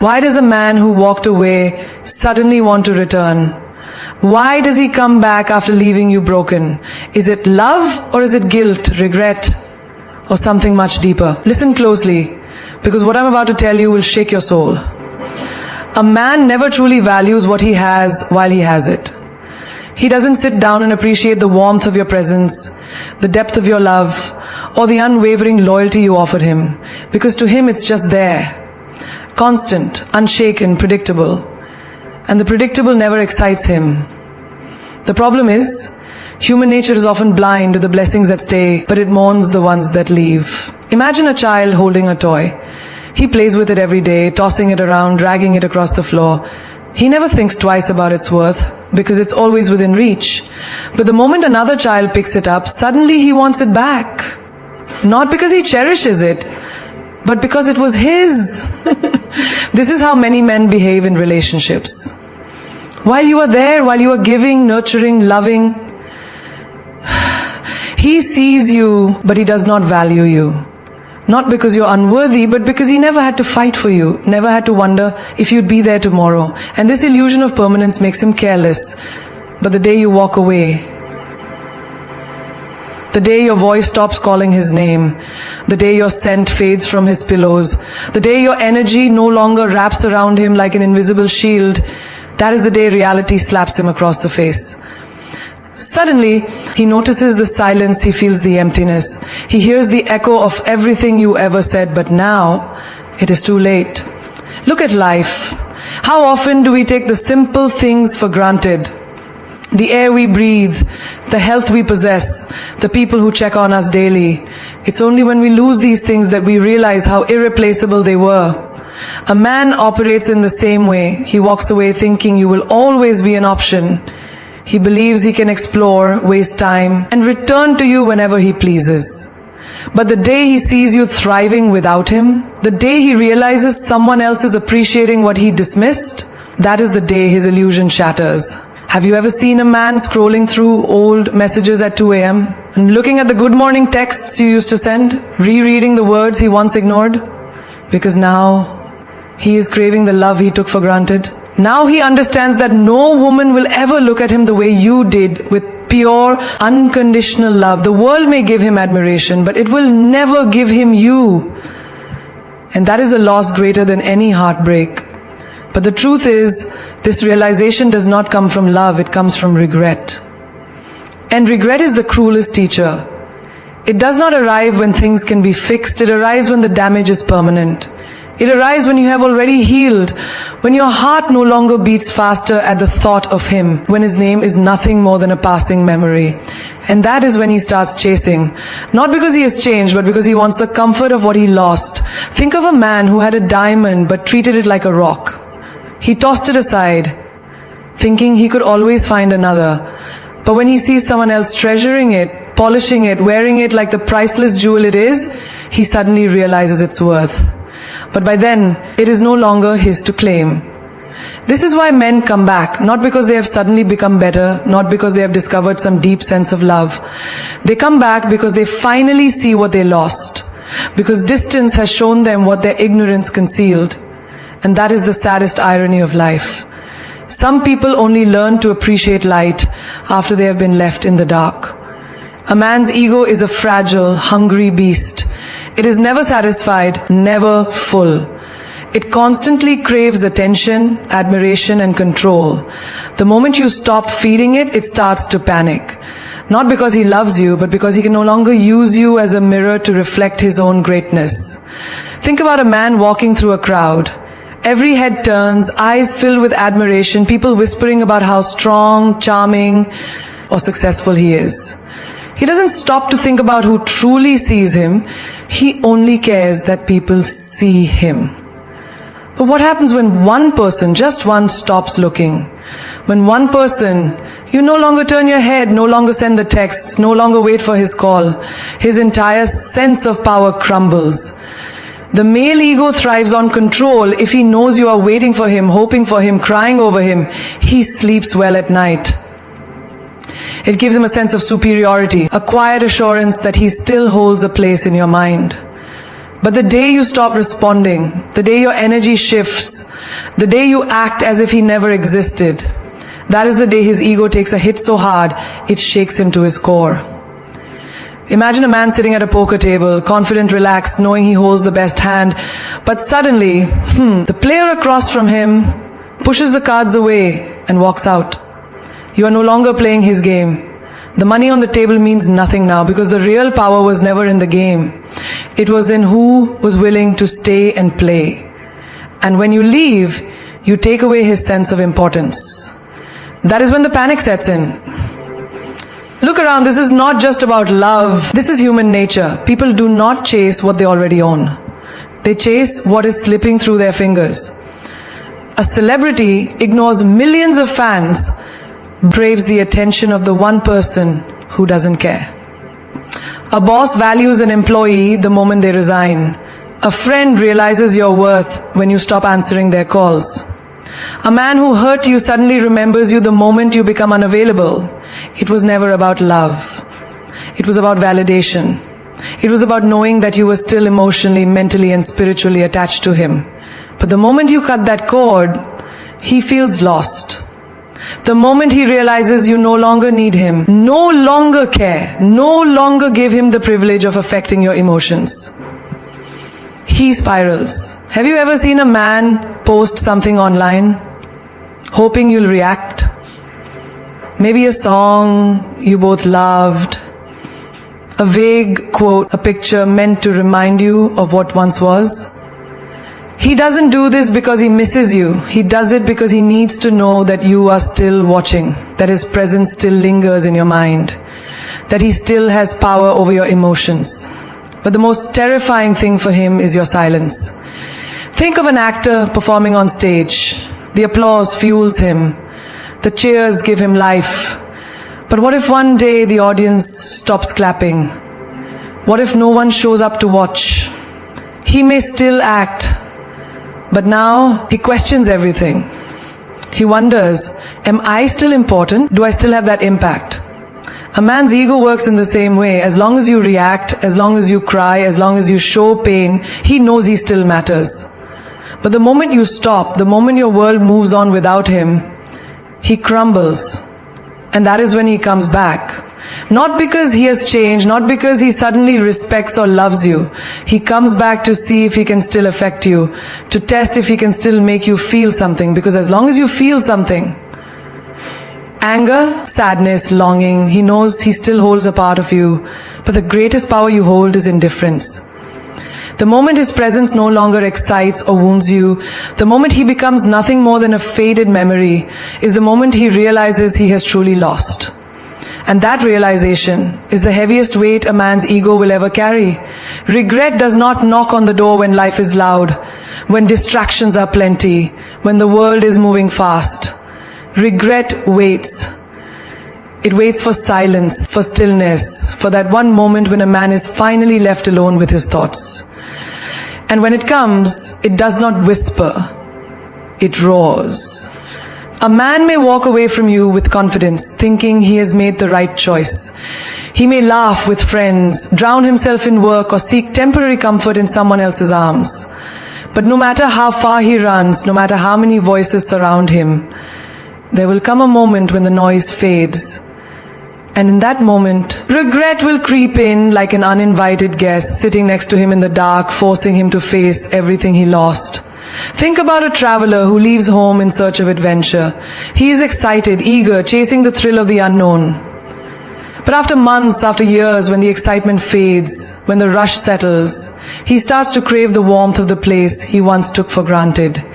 Why does a man who walked away suddenly want to return? Why does he come back after leaving you broken? Is it love or is it guilt, regret, or something much deeper? Listen closely, because what I'm about to tell you will shake your soul. A man never truly values what he has while he has it. He doesn't sit down and appreciate the warmth of your presence, the depth of your love, or the unwavering loyalty you offered him, because to him it's just there. Constant, unshaken, predictable. And the predictable never excites him. The problem is, human nature is often blind to the blessings that stay, but it mourns the ones that leave. Imagine a child holding a toy. He plays with it every day, tossing it around, dragging it across the floor. He never thinks twice about its worth, because it's always within reach. But the moment another child picks it up, suddenly he wants it back. Not because he cherishes it, but because it was his. This is how many men behave in relationships. While you are there, while you are giving, nurturing, loving, he sees you, but he does not value you. Not because you're unworthy, but because he never had to fight for you, never had to wonder if you'd be there tomorrow. And this illusion of permanence makes him careless. But the day you walk away, the day your voice stops calling his name, the day your scent fades from his pillows, the day your energy no longer wraps around him like an invisible shield, that is the day reality slaps him across the face. Suddenly, he notices the silence, he feels the emptiness. He hears the echo of everything you ever said, but now it is too late. Look at life. How often do we take the simple things for granted? The air we breathe, the health we possess, the people who check on us daily. It's only when we lose these things that we realize how irreplaceable they were. A man operates in the same way. He walks away thinking you will always be an option. He believes he can explore, waste time, and return to you whenever he pleases. But the day he sees you thriving without him, the day he realizes someone else is appreciating what he dismissed, that is the day his illusion shatters. Have you ever seen a man scrolling through old messages at 2 a.m. and looking at the good morning texts you used to send, rereading the words he once ignored? Because now he is craving the love he took for granted. Now he understands that no woman will ever look at him the way you did, with pure, unconditional love. The world may give him admiration, but it will never give him you. And that is a loss greater than any heartbreak. But the truth is, this realization does not come from love, it comes from regret. And regret is the cruelest teacher. It does not arrive when things can be fixed, it arrives when the damage is permanent. It arrives when you have already healed, when your heart no longer beats faster at the thought of him, when his name is nothing more than a passing memory. And that is when he starts chasing. Not because he has changed, but because he wants the comfort of what he lost. Think of a man who had a diamond but treated it like a rock. He tossed it aside, thinking he could always find another. But when he sees someone else treasuring it, polishing it, wearing it like the priceless jewel it is, he suddenly realizes its worth. But by then, it is no longer his to claim. This is why men come back, not because they have suddenly become better, not because they have discovered some deep sense of love. They come back because they finally see what they lost, because distance has shown them what their ignorance concealed. And that is the saddest irony of life. Some people only learn to appreciate light after they have been left in the dark. A man's ego is a fragile, hungry beast. It is never satisfied, never full. It constantly craves attention, admiration, and control. The moment you stop feeding it, it starts to panic. Not because he loves you, but because he can no longer use you as a mirror to reflect his own greatness. Think about a man walking through a crowd. Every head turns, eyes filled with admiration, people whispering about how strong, charming, or successful he is. He doesn't stop to think about who truly sees him. He only cares that people see him. But what happens when one person, just one, stops looking? When one person, you no longer turn your head, no longer send the texts, no longer wait for his call, his entire sense of power crumbles. The male ego thrives on control. If he knows you are waiting for him, hoping for him, crying over him, he sleeps well at night. It gives him a sense of superiority, a quiet assurance that he still holds a place in your mind. But the day you stop responding, the day your energy shifts, the day you act as if he never existed, that is the day his ego takes a hit so hard, it shakes him to his core. Imagine a man sitting at a poker table, confident, relaxed, knowing he holds the best hand, but suddenly, the player across from him pushes the cards away and walks out. You are no longer playing his game. The money on the table means nothing now because the real power was never in the game. It was in who was willing to stay and play. And when you leave, you take away his sense of importance. That is when the panic sets in. Look around, this is not just about love. This is human nature. People do not chase what they already own. They chase what is slipping through their fingers. A celebrity ignores millions of fans, braves the attention of the one person who doesn't care. A boss values an employee the moment they resign. A friend realizes your worth when you stop answering their calls. A man who hurt you suddenly remembers you the moment you become unavailable. It was never about love. It was about validation. It was about knowing that you were still emotionally, mentally, and spiritually attached to him. But the moment you cut that cord, he feels lost. The moment he realizes you no longer need him, no longer care, no longer give him the privilege of affecting your emotions, he spirals. Have you ever seen a man post something online, hoping you'll react? Maybe a song you both loved, a vague quote, a picture meant to remind you of what once was. He doesn't do this because he misses you. He does it because he needs to know that you are still watching, that his presence still lingers in your mind, that he still has power over your emotions. But the most terrifying thing for him is your silence. Think of an actor performing on stage. The applause fuels him. The cheers give him life. But what if one day the audience stops clapping? What if no one shows up to watch? He may still act, but now he questions everything. He wonders, am I still important? Do I still have that impact? A man's ego works in the same way. As long as you react, as long as you cry, as long as you show pain, he knows he still matters. But the moment you stop, the moment your world moves on without him, he crumbles. And that is when he comes back. Not because he has changed, not because he suddenly respects or loves you. He comes back to see if he can still affect you, to test if he can still make you feel something. Because as long as you feel something, anger, sadness, longing, he knows he still holds a part of you. But the greatest power you hold is indifference. The moment his presence no longer excites or wounds you, the moment he becomes nothing more than a faded memory, is the moment he realizes he has truly lost. And that realization is the heaviest weight a man's ego will ever carry. Regret does not knock on the door when life is loud, when distractions are plenty, when the world is moving fast. Regret waits. It waits for silence, for stillness, for that one moment when a man is finally left alone with his thoughts. And when it comes, it does not whisper, it roars. A man may walk away from you with confidence, thinking he has made the right choice. He may laugh with friends, drown himself in work, or seek temporary comfort in someone else's arms. But no matter how far he runs, no matter how many voices surround him, there will come a moment when the noise fades. And in that moment, regret will creep in like an uninvited guest, sitting next to him in the dark, forcing him to face everything he lost. Think about a traveler who leaves home in search of adventure. He is excited, eager, chasing the thrill of the unknown. But after months, after years, when the excitement fades, when the rush settles, he starts to crave the warmth of the place he once took for granted.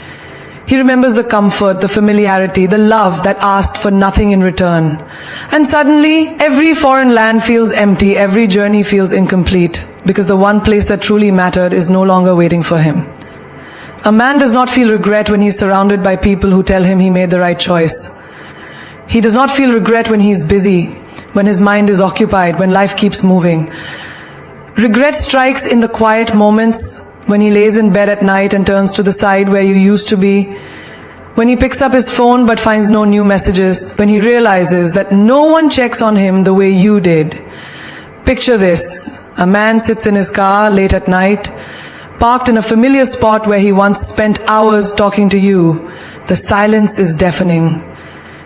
He remembers the comfort, the familiarity, the love that asked for nothing in return. And suddenly, every foreign land feels empty, every journey feels incomplete, because the one place that truly mattered is no longer waiting for him. A man does not feel regret when he is surrounded by people who tell him he made the right choice. He does not feel regret when he is busy, when his mind is occupied, when life keeps moving. Regret strikes in the quiet moments, when he lays in bed at night and turns to the side where you used to be, when he picks up his phone but finds no new messages, when he realizes that no one checks on him the way you did. Picture this: a man sits in his car late at night, parked in a familiar spot where he once spent hours talking to you. The silence is deafening.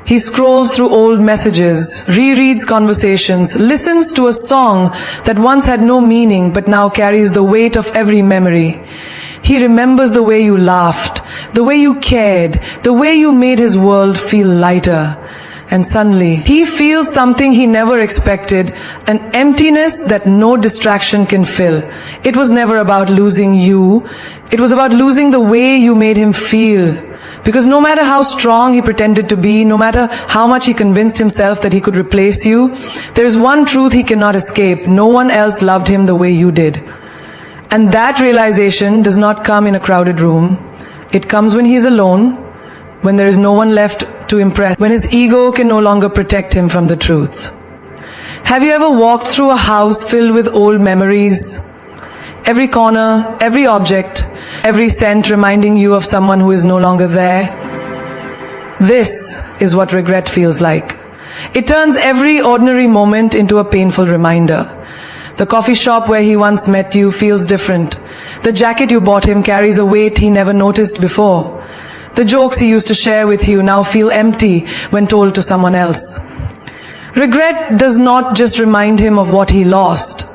He scrolls through old messages, rereads conversations, listens to a song that once had no meaning but now carries the weight of every memory. He remembers the way you laughed, the way you cared, the way you made his world feel lighter. And suddenly, he feels something he never expected, an emptiness that no distraction can fill. It was never about losing you. It was about losing the way you made him feel. Because no matter how strong he pretended to be, no matter how much he convinced himself that he could replace you, there is one truth he cannot escape. No one else loved him the way you did. And that realization does not come in a crowded room. It comes when he's alone, when there is no one left to impress, when his ego can no longer protect him from the truth. Have you ever walked through a house filled with old memories? Every corner, every object, every scent reminding you of someone who is no longer there? This is what regret feels like. It turns every ordinary moment into a painful reminder. The coffee shop where he once met you feels different. The jacket you bought him carries a weight he never noticed before. The jokes he used to share with you now feel empty when told to someone else. Regret does not just remind him of what he lost.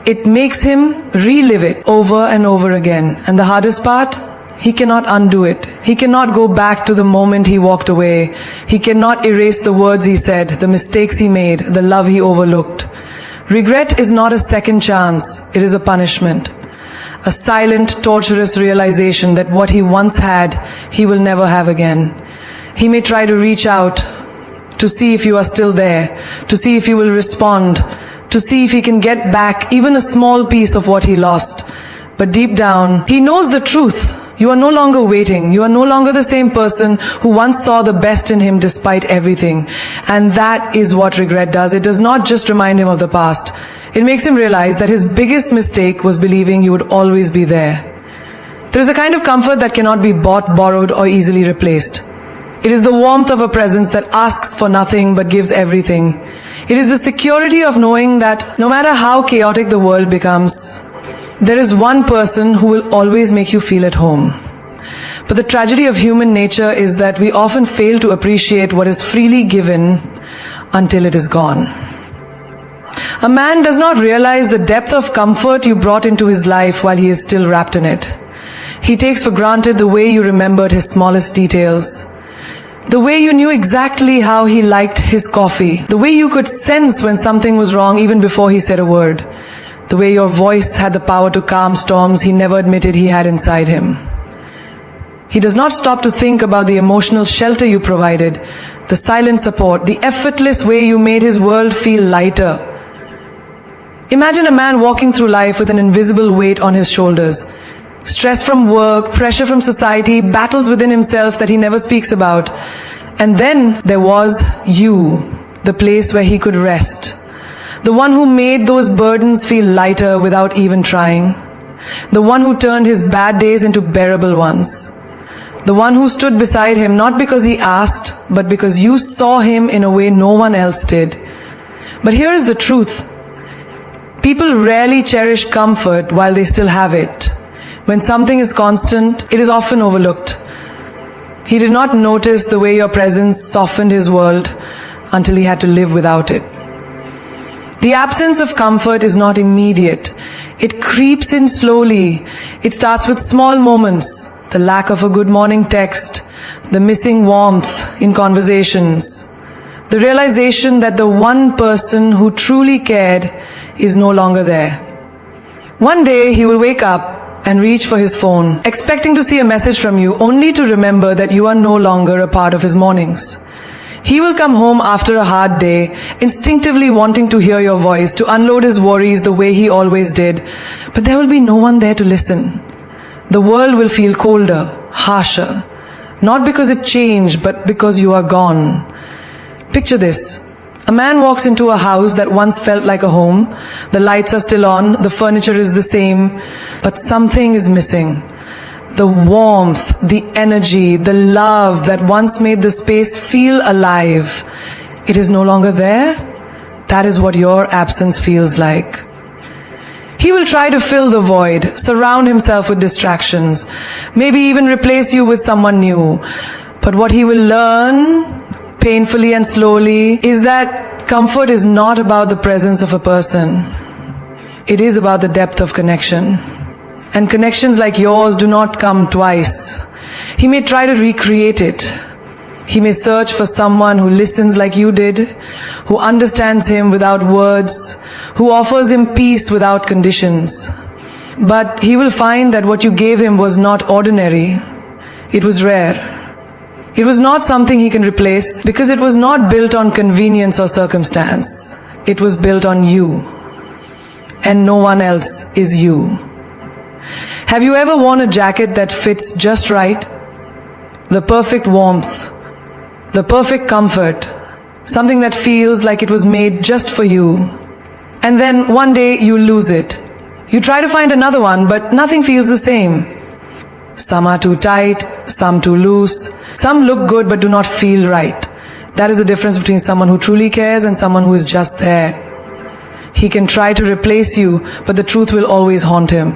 It makes him relive it over and over again. And the hardest part? He cannot undo it. He cannot go back to the moment he walked away. He cannot erase the words he said, the mistakes he made, the love he overlooked. Regret is not a second chance. It is a punishment. A silent, torturous realization that what he once had, he will never have again. He may try to reach out to see if you are still there, to see if you will respond, to see if he can get back even a small piece of what he lost. But deep down, he knows the truth. You are no longer waiting. You are no longer the same person who once saw the best in him despite everything. And that is what regret does. It does not just remind him of the past. It makes him realize that his biggest mistake was believing you would always be there. There is a kind of comfort that cannot be bought, borrowed, or easily replaced. It is the warmth of a presence that asks for nothing but gives everything. It is the security of knowing that no matter how chaotic the world becomes, there is one person who will always make you feel at home. But the tragedy of human nature is that we often fail to appreciate what is freely given until it is gone. A man does not realize the depth of comfort you brought into his life while he is still wrapped in it. He takes for granted the way you remembered his smallest details, the way you knew exactly how he liked his coffee, the way you could sense when something was wrong even before he said a word, the way your voice had the power to calm storms he never admitted he had inside him. He does not stop to think about the emotional shelter you provided, the silent support, the effortless way you made his world feel lighter. Imagine a man walking through life with an invisible weight on his shoulders. Stress from work, pressure from society, battles within himself that he never speaks about. And then there was you, the place where he could rest. The one who made those burdens feel lighter without even trying. The one who turned his bad days into bearable ones. The one who stood beside him not because he asked, but because you saw him in a way no one else did. But here is the truth. People rarely cherish comfort while they still have it. When something is constant, it is often overlooked. He did not notice the way your presence softened his world until he had to live without it. The absence of comfort is not immediate. It creeps in slowly. It starts with small moments, the lack of a good morning text, the missing warmth in conversations, the realization that the one person who truly cared is no longer there. One day he will wake up and reach for his phone, expecting to see a message from you, only to remember that you are no longer a part of his mornings. He will come home after a hard day, instinctively wanting to hear your voice, to unload his worries the way he always did, but there will be no one there to listen. The world will feel colder, harsher, not because it changed, but because you are gone. Picture this. A man walks into a house that once felt like a home. The lights are still on, the furniture is the same, but something is missing. The warmth, the energy, the love that once made the space feel alive. It is no longer there. That is what your absence feels like. He will try to fill the void, surround himself with distractions, maybe even replace you with someone new. But what he will learn, painfully and slowly, is that comfort is not about the presence of a person. It is about the depth of connection. And connections like yours do not come twice. He may try to recreate it. He may search for someone who listens like you did, who understands him without words, who offers him peace without conditions. But he will find that what you gave him was not ordinary. It was rare. It was not something he can replace because it was not built on convenience or circumstance. It was built on you. And no one else is you. Have you ever worn a jacket that fits just right? The perfect warmth, the perfect comfort, something that feels like it was made just for you. And then one day you lose it. You try to find another one, but nothing feels the same. Some are too tight, some too loose, some look good but do not feel right. That is the difference between someone who truly cares and someone who is just there. He can try to replace you, but the truth will always haunt him.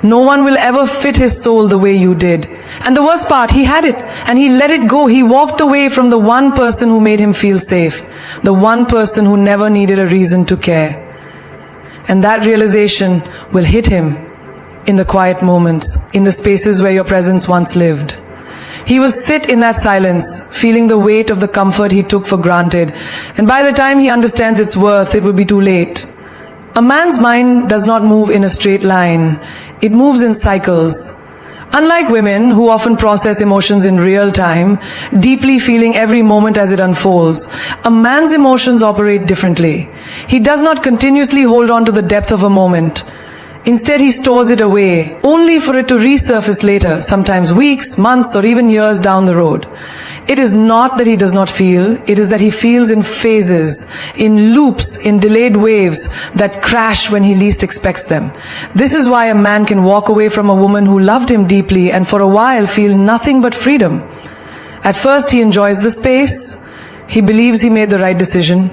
No one will ever fit his soul the way you did. And the worst part, he had it and he let it go. He walked away from the one person who made him feel safe, the one person who never needed a reason to care. And that realization will hit him in the quiet moments, in the spaces where your presence once lived. He will sit in that silence, feeling the weight of the comfort he took for granted. And by the time he understands its worth, it will be too late. A man's mind does not move in a straight line. It moves in cycles. Unlike women, who often process emotions in real time, deeply feeling every moment as it unfolds, a man's emotions operate differently. He does not continuously hold on to the depth of a moment. Instead, he stores it away, only for it to resurface later, sometimes weeks, months, or even years down the road. It is not that he does not feel, it is that he feels in phases, in loops, in delayed waves that crash when he least expects them. This is why a man can walk away from a woman who loved him deeply and for a while feel nothing but freedom. At first, he enjoys the space. He believes he made the right decision.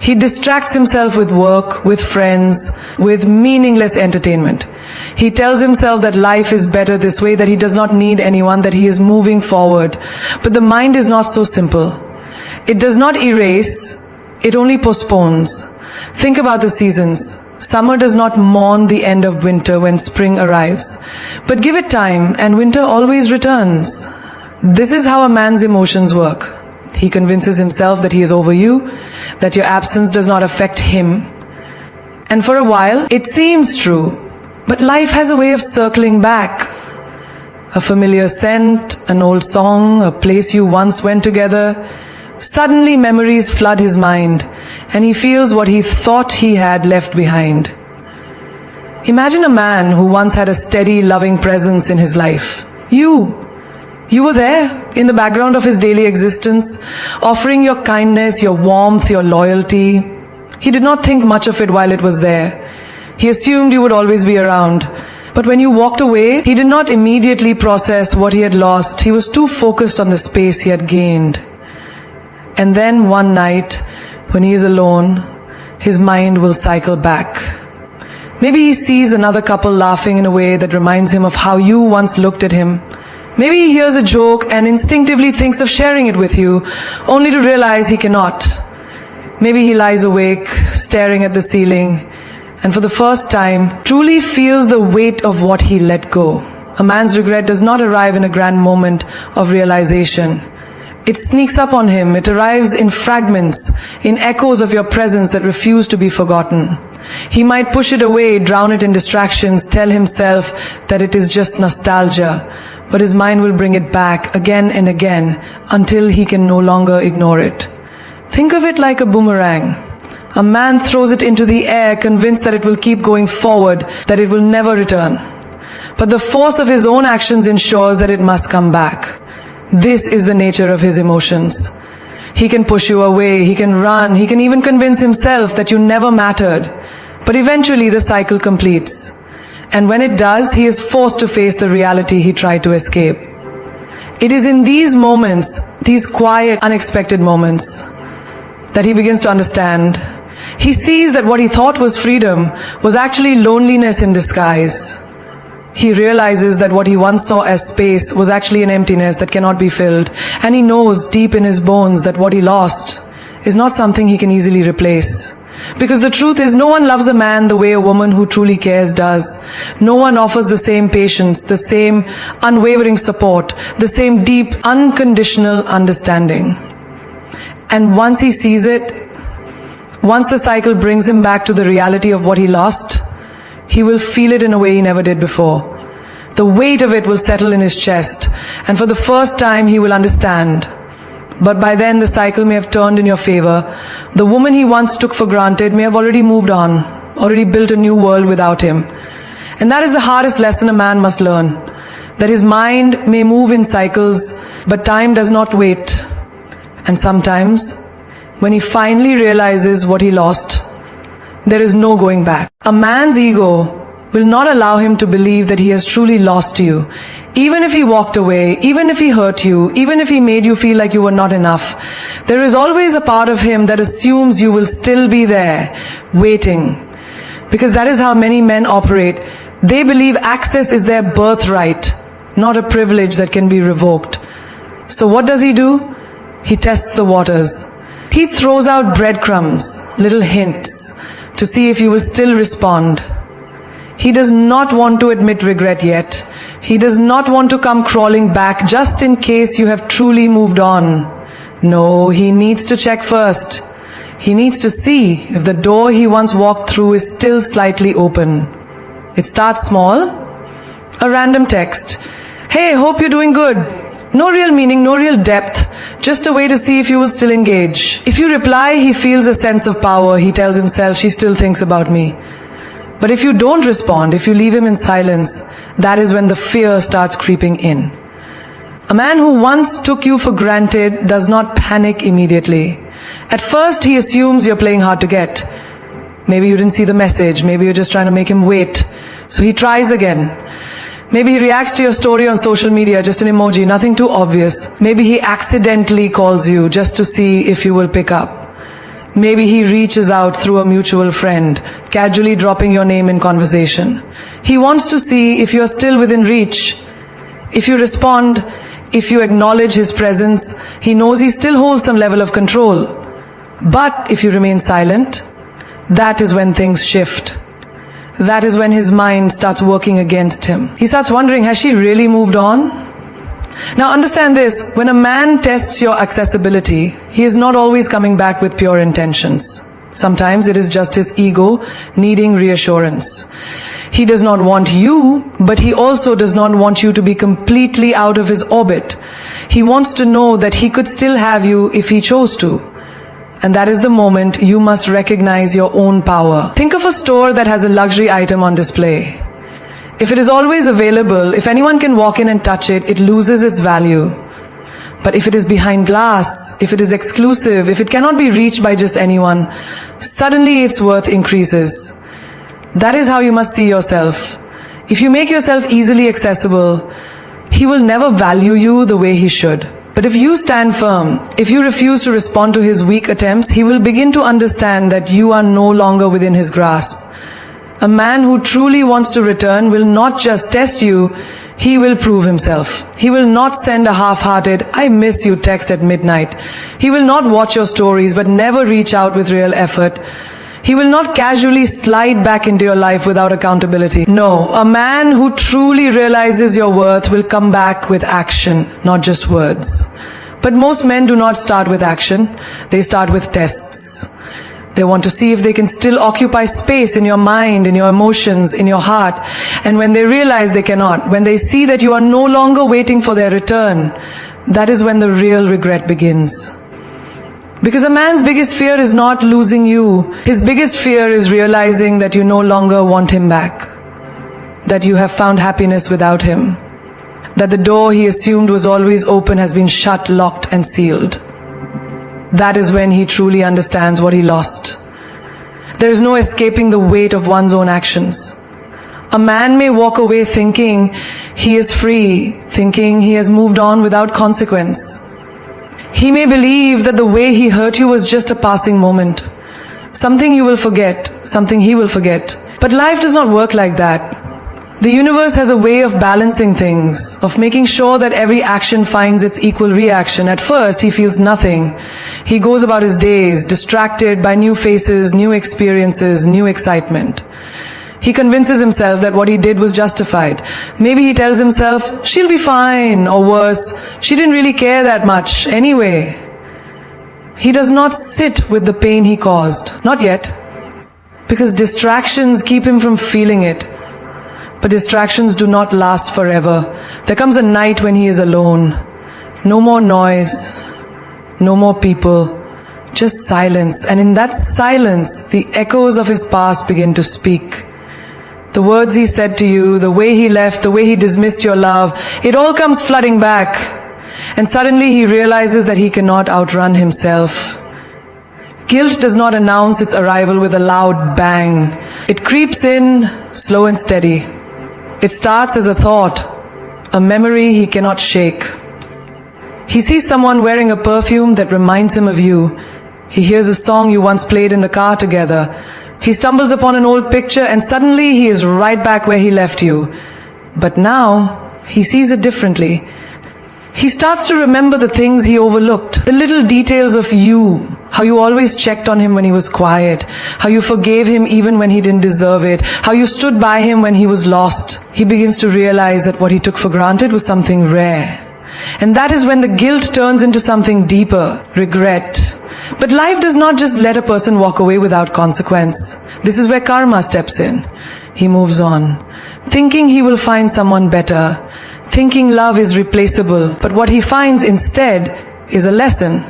He distracts himself with work, with friends, with meaningless entertainment. He tells himself that life is better this way, that he does not need anyone, that he is moving forward. But the mind is not so simple. It does not erase, it only postpones. Think about the seasons. Summer does not mourn the end of winter when spring arrives. But give it time and winter always returns. This is how a man's emotions work. He convinces himself that he is over you, that your absence does not affect him. And for a while, it seems true. But life has a way of circling back. A familiar scent, an old song, a place you once went together. Suddenly memories flood his mind, and he feels what he thought he had left behind. Imagine a man who once had a steady, loving presence in his life. You were there, in the background of his daily existence, offering your kindness, your warmth, your loyalty. He did not think much of it while it was there. He assumed you would always be around. But when you walked away, he did not immediately process what he had lost. He was too focused on the space he had gained. And then one night, when he is alone, his mind will cycle back. Maybe he sees another couple laughing in a way that reminds him of how you once looked at him. Maybe he hears a joke and instinctively thinks of sharing it with you, only to realize he cannot. Maybe he lies awake, staring at the ceiling, and for the first time, truly feels the weight of what he let go. A man's regret does not arrive in a grand moment of realization. It sneaks up on him. It arrives in fragments, in echoes of your presence that refuse to be forgotten. He might push it away, drown it in distractions, tell himself that it is just nostalgia, but his mind will bring it back again and again until he can no longer ignore it. Think of it like a boomerang. A man throws it into the air, convinced that it will keep going forward, that it will never return. But the force of his own actions ensures that it must come back. This is the nature of his emotions. He can push you away, he can run, he can even convince himself that you never mattered. But eventually the cycle completes. And when it does, he is forced to face the reality he tried to escape. It is in these moments, these quiet, unexpected moments, that he begins to understand. He sees that what he thought was freedom was actually loneliness in disguise. He realizes that what he once saw as space was actually an emptiness that cannot be filled. And he knows deep in his bones that what he lost is not something he can easily replace. Because the truth is, no one loves a man the way a woman who truly cares does. No one offers the same patience, the same unwavering support, the same deep, unconditional understanding. And once he sees it, once the cycle brings him back to the reality of what he lost, he will feel it in a way he never did before. The weight of it will settle in his chest, and for the first time he will understand. But by then the cycle may have turned in your favor. The woman he once took for granted may have already moved on, already built a new world without him. And that is the hardest lesson a man must learn. That his mind may move in cycles, but time does not wait. And sometimes, when he finally realizes what he lost, there is no going back. A man's ego will not allow him to believe that he has truly lost you. Even if he walked away, even if he hurt you, even if he made you feel like you were not enough, there is always a part of him that assumes you will still be there, waiting. Because that is how many men operate. They believe access is their birthright, not a privilege that can be revoked. So what does he do? He tests the waters. He throws out breadcrumbs, little hints, to see if you will still respond. He does not want to admit regret yet. He does not want to come crawling back just in case you have truly moved on. No, he needs to check first. He needs to see if the door he once walked through is still slightly open. It starts small. A random text. Hey, hope you're doing good. No real meaning, no real depth. Just a way to see if you will still engage. If you reply, he feels a sense of power. He tells himself, she still thinks about me. But if you don't respond, if you leave him in silence, that is when the fear starts creeping in. A man who once took you for granted does not panic immediately. At first, he assumes you're playing hard to get. Maybe you didn't see the message. Maybe you're just trying to make him wait. So he tries again. Maybe he reacts to your story on social media, just an emoji, nothing too obvious. Maybe he accidentally calls you just to see if you will pick up. Maybe he reaches out through a mutual friend, casually dropping your name in conversation. He wants to see if you're still within reach. If you respond, if you acknowledge his presence, he knows he still holds some level of control. But if you remain silent, that is when things shift. That is when his mind starts working against him. He starts wondering, has she really moved on? Now understand this, when a man tests your accessibility, he is not always coming back with pure intentions. Sometimes it is just his ego needing reassurance. He does not want you, but he also does not want you to be completely out of his orbit. He wants to know that he could still have you if he chose to. And that is the moment you must recognize your own power. Think of a store that has a luxury item on display. If it is always available, if anyone can walk in and touch it, it loses its value. But if it is behind glass, if it is exclusive, if it cannot be reached by just anyone, suddenly its worth increases. That is how you must see yourself. If you make yourself easily accessible, he will never value you the way he should. But if you stand firm, if you refuse to respond to his weak attempts, he will begin to understand that you are no longer within his grasp. A man who truly wants to return will not just test you, he will prove himself. He will not send a half-hearted, I miss you text at midnight. He will not watch your stories but never reach out with real effort. He will not casually slide back into your life without accountability. No, a man who truly realizes your worth will come back with action, not just words. But most men do not start with action. They start with tests. They want to see if they can still occupy space in your mind, in your emotions, in your heart. And when they realize they cannot, when they see that you are no longer waiting for their return, that is when the real regret begins. Because a man's biggest fear is not losing you. His biggest fear is realizing that you no longer want him back. That you have found happiness without him. That the door he assumed was always open has been shut, locked, and sealed. That is when he truly understands what he lost. There is no escaping the weight of one's own actions. A man may walk away thinking he is free, thinking he has moved on without consequence. He may believe that the way he hurt you was just a passing moment. Something you will forget, something he will forget. But life does not work like that. The universe has a way of balancing things, of making sure that every action finds its equal reaction. At first, he feels nothing. He goes about his days, distracted by new faces, new experiences, new excitement. He convinces himself that what he did was justified. Maybe he tells himself, she'll be fine, or worse, she didn't really care that much anyway. He does not sit with the pain he caused. Not yet. Because distractions keep him from feeling it. But distractions do not last forever. There comes a night when he is alone. No more noise. No more people. Just silence. And in that silence, the echoes of his past begin to speak. The words he said to you, the way he left, the way he dismissed your love, it all comes flooding back. And suddenly he realizes that he cannot outrun himself. Guilt does not announce its arrival with a loud bang. It creeps in, slow and steady. It starts as a thought, a memory he cannot shake. He sees someone wearing a perfume that reminds him of you. He hears a song you once played in the car together. He stumbles upon an old picture and suddenly he is right back where he left you. But now, he sees it differently. He starts to remember the things he overlooked, the little details of you, how you always checked on him when he was quiet, how you forgave him even when he didn't deserve it, how you stood by him when he was lost. He begins to realize that what he took for granted was something rare. And that is when the guilt turns into something deeper, regret. But life does not just let a person walk away without consequence. This is where karma steps in. He moves on, thinking he will find someone better, thinking love is replaceable, but what he finds instead is a lesson.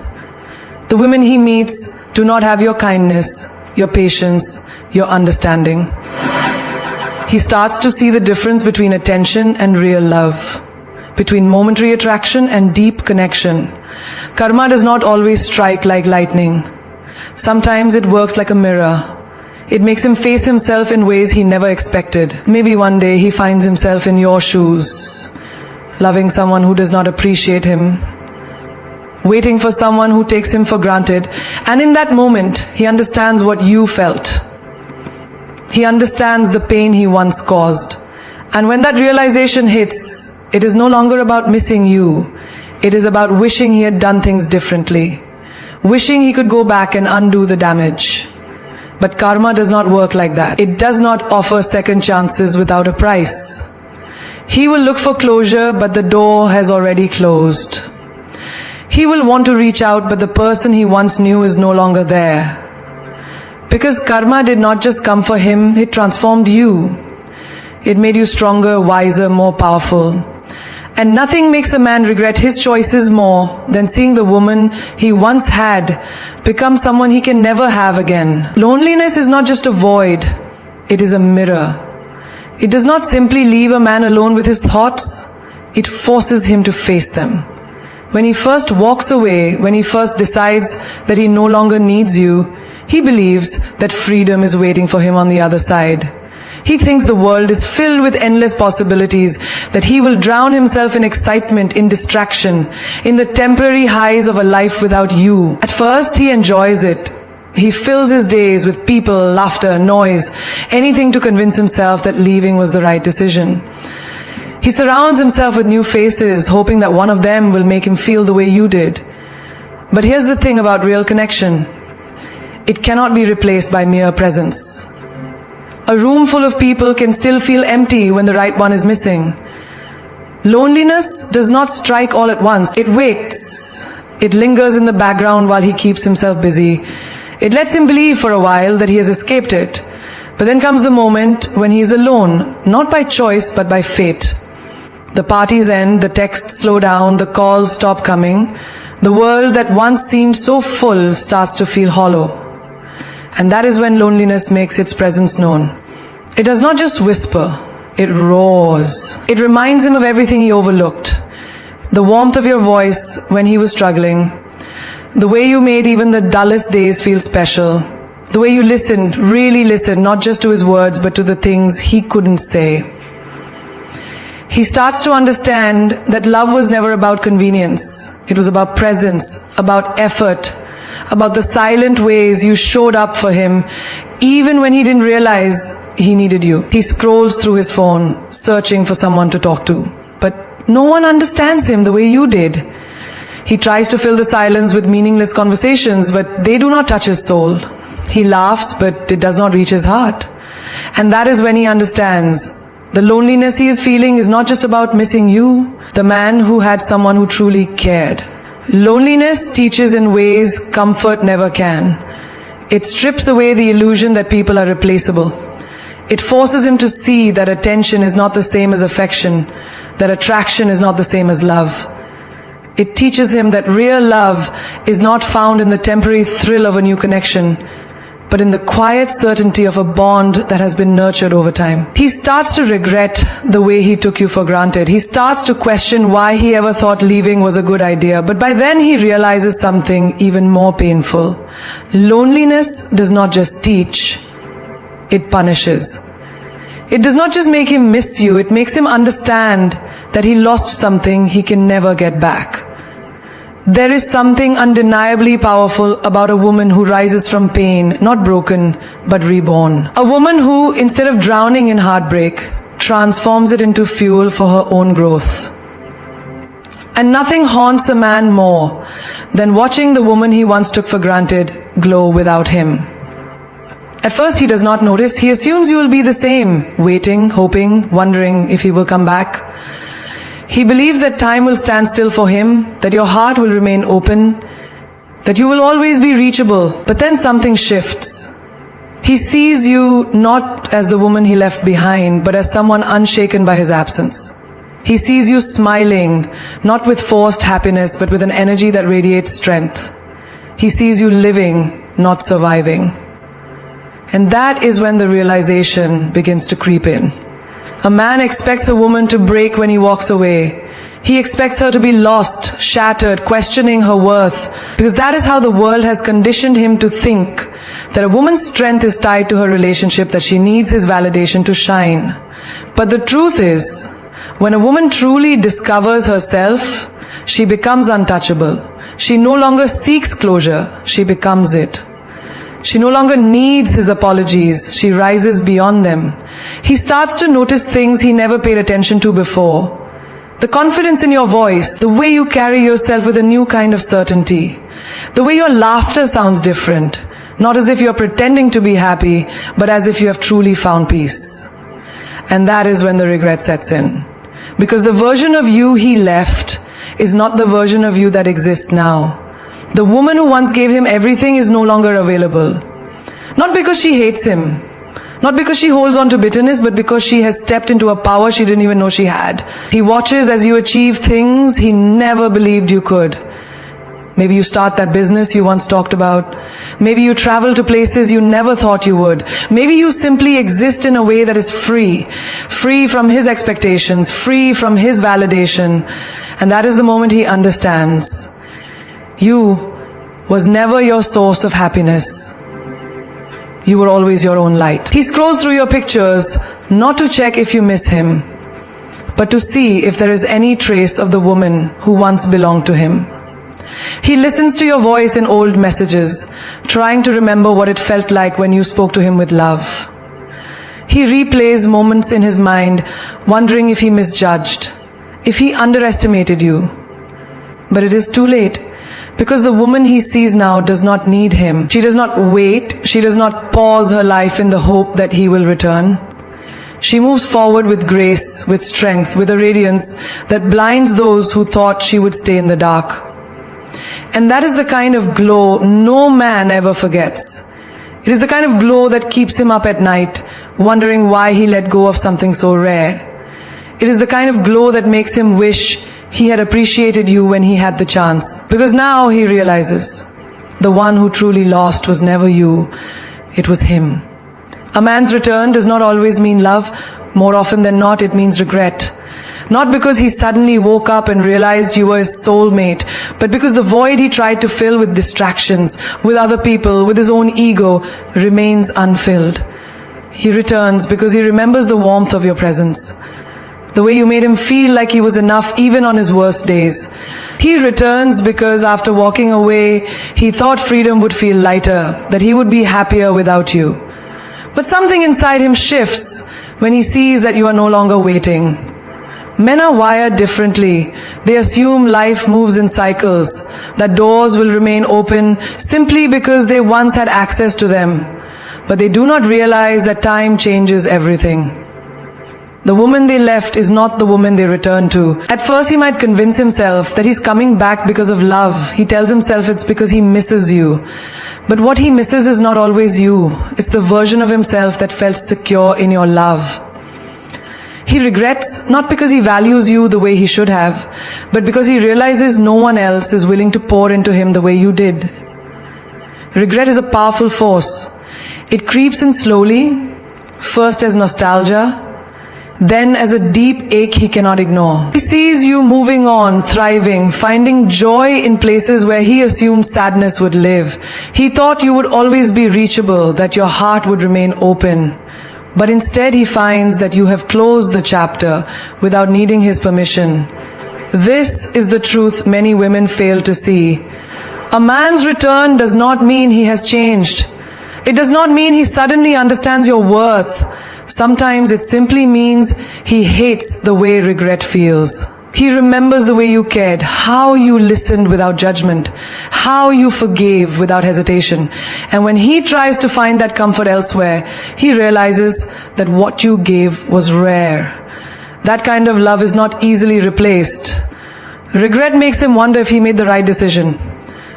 The women he meets do not have your kindness, your patience, your understanding. He starts to see the difference between attention and real love, between momentary attraction and deep connection. Karma does not always strike like lightning. Sometimes it works like a mirror. It makes him face himself in ways he never expected. Maybe one day he finds himself in your shoes, loving someone who does not appreciate him, waiting for someone who takes him for granted, and in that moment, he understands what you felt. He understands the pain he once caused. And when that realization hits, it is no longer about missing you. It is about wishing he had done things differently, wishing he could go back and undo the damage. But karma does not work like that. It does not offer second chances without a price. He will look for closure, but the door has already closed. He will want to reach out, but the person he once knew is no longer there. Because karma did not just come for him, it transformed you. It made you stronger, wiser, more powerful. And nothing makes a man regret his choices more than seeing the woman he once had become someone he can never have again. Loneliness is not just a void, it is a mirror. It does not simply leave a man alone with his thoughts, it forces him to face them. When he first walks away, when he first decides that he no longer needs you, he believes that freedom is waiting for him on the other side. He thinks the world is filled with endless possibilities, that he will drown himself in excitement, in distraction, in the temporary highs of a life without you. At first, he enjoys it. He fills his days with people, laughter, noise, anything to convince himself that leaving was the right decision. He surrounds himself with new faces, hoping that one of them will make him feel the way you did. But here's the thing about real connection. It cannot be replaced by mere presence. A room full of people can still feel empty when the right one is missing. Loneliness does not strike all at once. It waits. It lingers in the background while he keeps himself busy. It lets him believe for a while that he has escaped it. But then comes the moment when he is alone, not by choice but by fate. The parties end, the texts slow down, the calls stop coming. The world that once seemed so full starts to feel hollow. And that is when loneliness makes its presence known. It does not just whisper, it roars. It reminds him of everything he overlooked. The warmth of your voice when he was struggling. The way you made even the dullest days feel special. The way you listened, really listened, not just to his words, but to the things he couldn't say. He starts to understand that love was never about convenience. It was about presence, about effort, about the silent ways you showed up for him, even when he didn't realize he needed you. He scrolls through his phone, searching for someone to talk to. But no one understands him the way you did. He tries to fill the silence with meaningless conversations, but they do not touch his soul. He laughs, but it does not reach his heart. And that is when he understands the loneliness he is feeling is not just about missing you, the man who had someone who truly cared. Loneliness teaches in ways comfort never can. It strips away the illusion that people are replaceable. It forces him to see that attention is not the same as affection, that attraction is not the same as love. It teaches him that real love is not found in the temporary thrill of a new connection, but in the quiet certainty of a bond that has been nurtured over time. He starts to regret the way he took you for granted. He starts to question why he ever thought leaving was a good idea. But by then he realizes something even more painful. Loneliness does not just teach, it punishes. It does not just make him miss you, it makes him understand that he lost something he can never get back. There is something undeniably powerful about a woman who rises from pain, not broken, but reborn. A woman who, instead of drowning in heartbreak, transforms it into fuel for her own growth. And nothing haunts a man more than watching the woman he once took for granted glow without him. At first he does not notice. He assumes you will be the same, waiting, hoping, wondering if he will come back. He believes that time will stand still for him, that your heart will remain open, that you will always be reachable. But then something shifts. He sees you not as the woman he left behind, but as someone unshaken by his absence. He sees you smiling, not with forced happiness, but with an energy that radiates strength. He sees you living, not surviving. And that is when the realization begins to creep in. A man expects a woman to break when he walks away. He expects her to be lost, shattered, questioning her worth, because that is how the world has conditioned him to think that a woman's strength is tied to her relationship, that she needs his validation to shine. But the truth is, when a woman truly discovers herself, she becomes untouchable. She no longer seeks closure, she becomes it. She no longer needs his apologies, she rises beyond them. He starts to notice things he never paid attention to before. The confidence in your voice, the way you carry yourself with a new kind of certainty, the way your laughter sounds different, not as if you're pretending to be happy, but as if you have truly found peace. And that is when the regret sets in. Because the version of you he left is not the version of you that exists now. The woman who once gave him everything is no longer available. Not because she hates him, not because she holds on to bitterness, but because she has stepped into a power she didn't even know she had. He watches as you achieve things he never believed you could. Maybe you start that business you once talked about. Maybe you travel to places you never thought you would. Maybe you simply exist in a way that is free. Free from his expectations, free from his validation. And that is the moment he understands. You was never your source of happiness. You were always your own light. He scrolls through your pictures, not to check if you miss him, but to see if there is any trace of the woman who once belonged to him. He listens to your voice in old messages, trying to remember what it felt like when you spoke to him with love. He replays moments in his mind, wondering if he misjudged, if he underestimated you. But it is too late. Because the woman he sees now does not need him. She does not wait. She does not pause her life in the hope that he will return. She moves forward with grace, with strength, with a radiance that blinds those who thought she would stay in the dark. And that is the kind of glow no man ever forgets. It is the kind of glow that keeps him up at night, wondering why he let go of something so rare. It is the kind of glow that makes him wish he had appreciated you when he had the chance. Because now he realizes the one who truly lost was never you, it was him. A man's return does not always mean love. More often than not, it means regret. Not because he suddenly woke up and realized you were his soulmate, but because the void he tried to fill with distractions, with other people, with his own ego, remains unfilled. He returns because he remembers the warmth of your presence, the way you made him feel like he was enough even on his worst days. He returns because after walking away, he thought freedom would feel lighter, that he would be happier without you. But something inside him shifts when he sees that you are no longer waiting. Men are wired differently. They assume life moves in cycles, that doors will remain open simply because they once had access to them. But they do not realize that time changes everything. The woman they left is not the woman they return to. At first he might convince himself that he's coming back because of love. He tells himself it's because he misses you. But what he misses is not always you. It's the version of himself that felt secure in your love. He regrets not because he values you the way he should have, but because he realizes no one else is willing to pour into him the way you did. Regret is a powerful force. It creeps in slowly, first as nostalgia, then as a deep ache he cannot ignore. He sees you moving on, thriving, finding joy in places where he assumed sadness would live. He thought you would always be reachable, that your heart would remain open. But instead he finds that you have closed the chapter without needing his permission. This is the truth many women fail to see. A man's return does not mean he has changed. It does not mean he suddenly understands your worth. Sometimes it simply means he hates the way regret feels. He remembers the way you cared, how you listened without judgment, how you forgave without hesitation. And when he tries to find that comfort elsewhere, he realizes that what you gave was rare. That kind of love is not easily replaced. Regret makes him wonder if he made the right decision.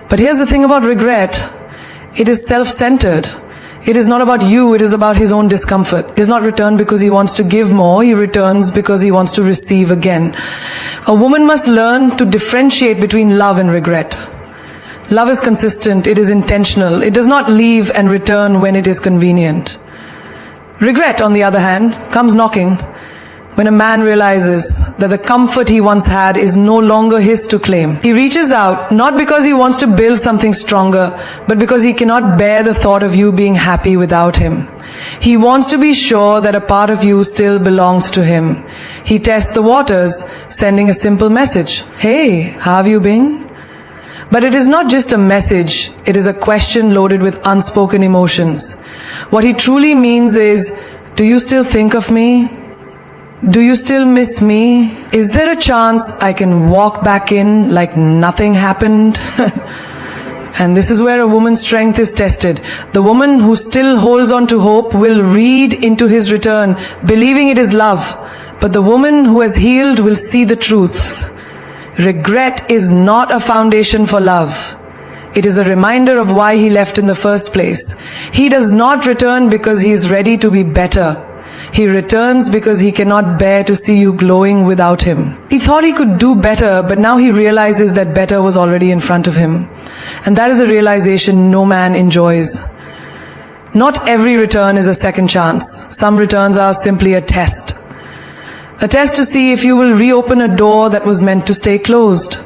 But here's the thing about regret. It is self-centered. It is not about you, it is about his own discomfort. He does not return because he wants to give more, he returns because he wants to receive again. A woman must learn to differentiate between love and regret. Love is consistent, it is intentional, it does not leave and return when it is convenient. Regret, on the other hand, comes knocking when a man realizes that the comfort he once had is no longer his to claim. He reaches out, not because he wants to build something stronger, but because he cannot bear the thought of you being happy without him. He wants to be sure that a part of you still belongs to him. He tests the waters, sending a simple message. Hey, how have you been? But it is not just a message, it is a question loaded with unspoken emotions. What he truly means is, do you still think of me? Do you still miss me? Is there a chance I can walk back in like nothing happened? And this is where a woman's strength is tested. The woman who still holds on to hope will read into his return, believing it is love. But the woman who has healed will see the truth. Regret is not a foundation for love. It is a reminder of why he left in the first place. He does not return because he is ready to be better. He returns because he cannot bear to see you glowing without him. He thought he could do better, but now he realizes that better was already in front of him. And that is a realization no man enjoys. Not every return is a second chance. Some returns are simply a test. A test to see if you will reopen a door that was meant to stay closed.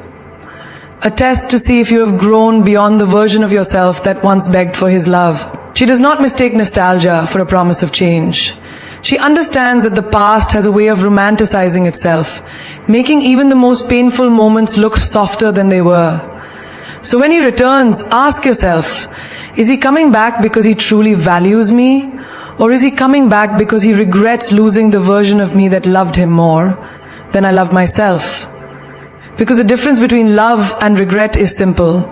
A test to see if you have grown beyond the version of yourself that once begged for his love. She does not mistake nostalgia for a promise of change. She understands that the past has a way of romanticizing itself, making even the most painful moments look softer than they were. So when he returns, ask yourself, is he coming back because he truly values me? Or is he coming back because he regrets losing the version of me that loved him more than I loved myself? Because the difference between love and regret is simple.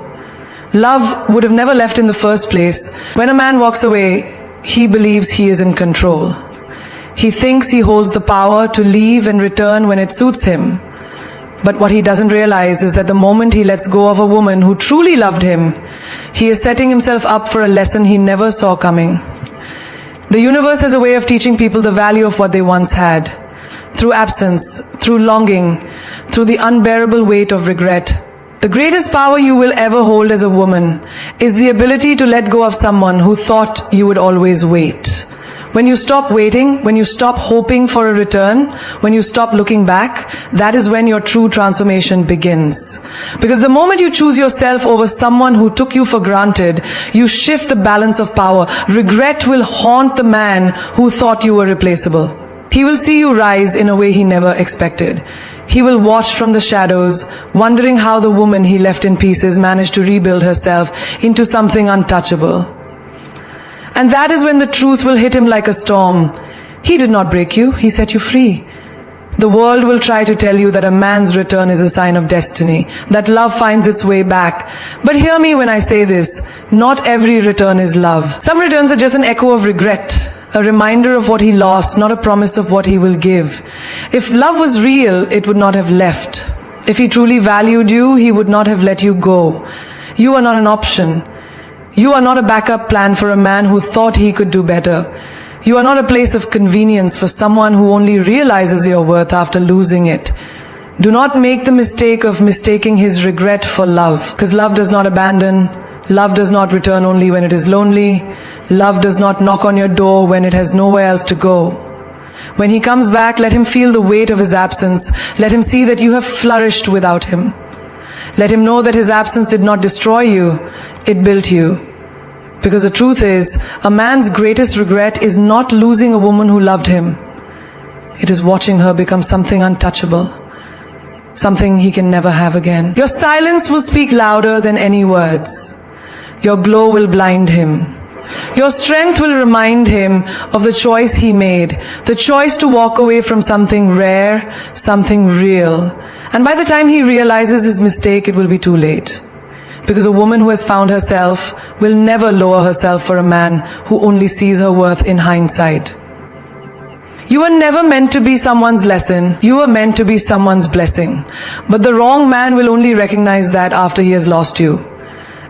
Love would have never left in the first place. When a man walks away, he believes he is in control. He thinks he holds the power to leave and return when it suits him. But what he doesn't realize is that the moment he lets go of a woman who truly loved him, he is setting himself up for a lesson he never saw coming. The universe has a way of teaching people the value of what they once had. Through absence, through longing, through the unbearable weight of regret. The greatest power you will ever hold as a woman is the ability to let go of someone who thought you would always wait. When you stop waiting, when you stop hoping for a return, when you stop looking back, that is when your true transformation begins. Because the moment you choose yourself over someone who took you for granted, you shift the balance of power. Regret will haunt the man who thought you were replaceable. He will see you rise in a way he never expected. He will watch from the shadows, wondering how the woman he left in pieces managed to rebuild herself into something untouchable. And that is when the truth will hit him like a storm. He did not break you, he set you free. The world will try to tell you that a man's return is a sign of destiny, that love finds its way back. But hear me when I say this, not every return is love. Some returns are just an echo of regret, a reminder of what he lost, not a promise of what he will give. If love was real, it would not have left. If he truly valued you, he would not have let you go. You are not an option. You are not a backup plan for a man who thought he could do better. You are not a place of convenience for someone who only realizes your worth after losing it. Do not make the mistake of mistaking his regret for love, because love does not abandon. Love does not return only when it is lonely. Love does not knock on your door when it has nowhere else to go. When he comes back, let him feel the weight of his absence. Let him see that you have flourished without him. Let him know that his absence did not destroy you, it built you. Because the truth is, a man's greatest regret is not losing a woman who loved him. It is watching her become something untouchable, something he can never have again. Your silence will speak louder than any words. Your glow will blind him. Your strength will remind him of the choice he made, the choice to walk away from something rare, something real. And by the time he realizes his mistake, it will be too late. Because a woman who has found herself will never lower herself for a man who only sees her worth in hindsight. You were never meant to be someone's lesson. You were meant to be someone's blessing. But the wrong man will only recognize that after he has lost you.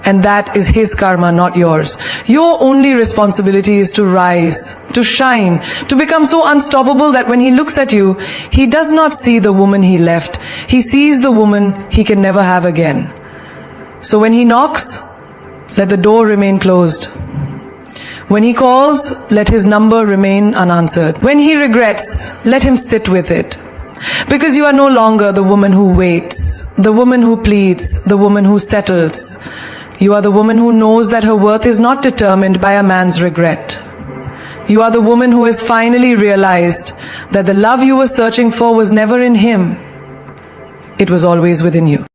And that is his karma, not yours. Your only responsibility is to rise, to shine, to become so unstoppable that when he looks at you, he does not see the woman he left. He sees the woman he can never have again. So when he knocks, let the door remain closed. When he calls, let his number remain unanswered. When he regrets, let him sit with it. Because you are no longer the woman who waits, the woman who pleads, the woman who settles. You are the woman who knows that her worth is not determined by a man's regret. You are the woman who has finally realized that the love you were searching for was never in him. It was always within you.